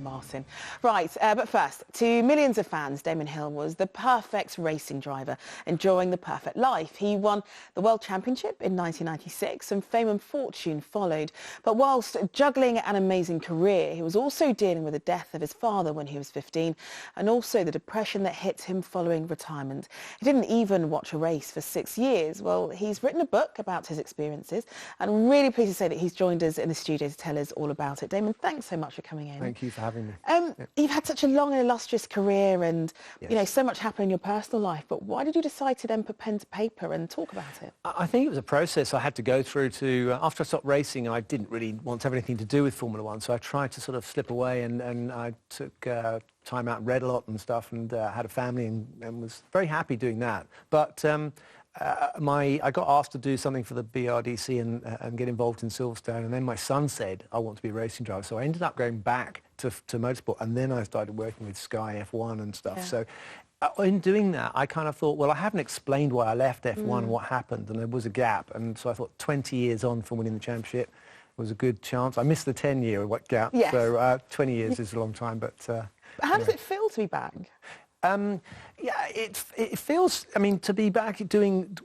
Martin. Right, but first, to millions of fans, Damon Hill was the perfect racing driver, enjoying the perfect life. He won the World Championship in 1996 and fame and fortune followed. But whilst juggling an amazing career, he was also dealing with the death of his father when he was 15 and also the depression that hit him following retirement. He didn't even watch a race for 6 years. Well, he's written a book about his experiences and I'm really pleased to say that he's joined us in the studio to tell us all about it. Damon, thanks so much for coming in. Thank you for having me. You've had such a long and illustrious career and, you know, so much happened in your personal life, but why did you decide to then put pen to paper and talk about it? I think it was a process I had to go through to, after I stopped racing, I didn't really want to have anything to do with Formula One, so I tried to sort of slip away and I took time out and read a lot and stuff and had a family and was very happy doing that. But I got asked to do something for the BRDC and get involved in Silverstone, and then my son said, I want to be a racing driver. So I ended up going back to motorsport, and then I started working with Sky F1 and stuff. Yeah. So in doing that, I kind of thought, well, I haven't explained why I left F1 and what happened, and there was a gap. And so I thought 20 years on from winning the championship was a good chance. I missed the 10-year gap, yes. So 20 years is a long time. But how does it feel to be back? Yeah, it feels, I mean, to be back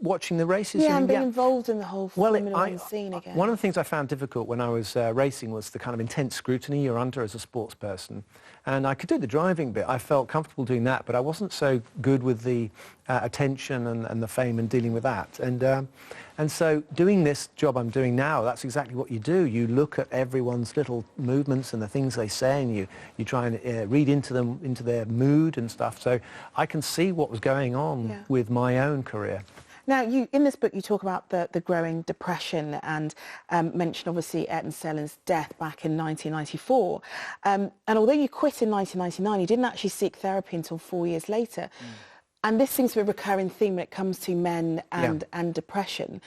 watching the races. Yeah, and being involved in the whole Formula One scene again. One of the things I found difficult when I was racing was the kind of intense scrutiny you're under as a sports person. And I could do the driving bit. I felt comfortable doing that, but I wasn't so good with the attention and the fame and dealing with that. And so doing this job I'm doing now, that's exactly what you do. You look at everyone's little movements and the things they say, and you try and read into them, into their mood and stuff. So I can see what was going on with my own career. Now, in this book, you talk about the growing depression and mention, obviously, Ayrton Senna's death back in 1994. And although you quit in 1999, you didn't actually seek therapy until 4 years later. And this seems to be a recurring theme when it comes to men and depression.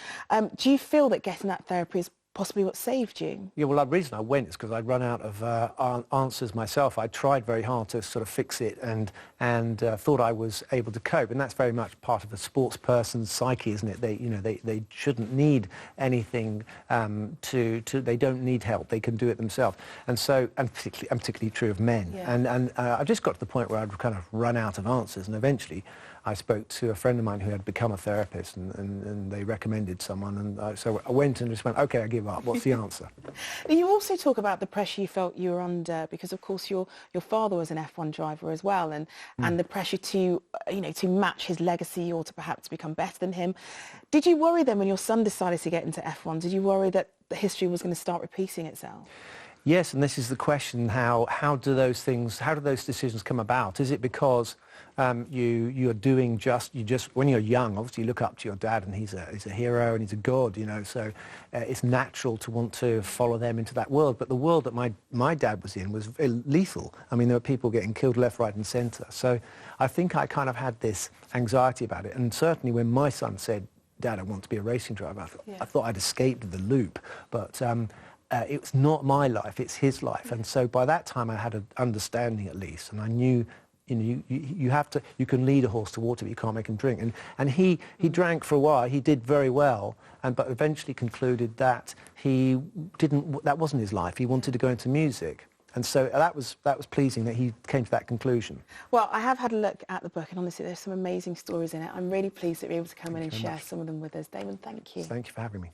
Do you feel that getting that therapy is possibly what saved you? Yeah, well, the reason I went is because I'd run out of answers myself. I tried very hard to sort of fix it and thought I was able to cope, and that's very much part of a sports person's psyche, isn't it? They shouldn't need anything they don't need help. They can do it themselves. And so, and particularly true of men. Yeah. And I've just got to the point where I'd kind of run out of answers, and eventually I spoke to a friend of mine who had become a therapist, and they recommended someone, and so I went and just went, OK, I give up. What's the answer? You also talk about the pressure you felt you were under because, of course, your father was an F1 driver as well, and the pressure to match his legacy or to perhaps become better than him. Did you worry then when your son decided to get into F1? Did you worry that the history was going to start repeating itself? Yes, and this is the question: how do those decisions come about? Is it because you're doing when you're young, obviously you look up to your dad and he's a hero and he's a god, you know, so it's natural to want to follow them into that world. But the world that my dad was in was lethal. I mean, there were people getting killed left, right and centre. So I think I kind of had this anxiety about it. And certainly when my son said, Dad, I want to be a racing driver, I thought I'd escaped the loop. But it's not my life, it's his life. And so by that time I had an understanding at least, and I knew, you know, you can lead a horse to water, but you can't make him drink. And he drank for a while. He did very well, but eventually concluded that that wasn't his life. He wanted to go into music. And so that was pleasing that he came to that conclusion. Well, I have had a look at the book, and honestly, there's some amazing stories in it. I'm really pleased that you're able to come in and share some of them with us. Damon, thank you. Thank you for having me.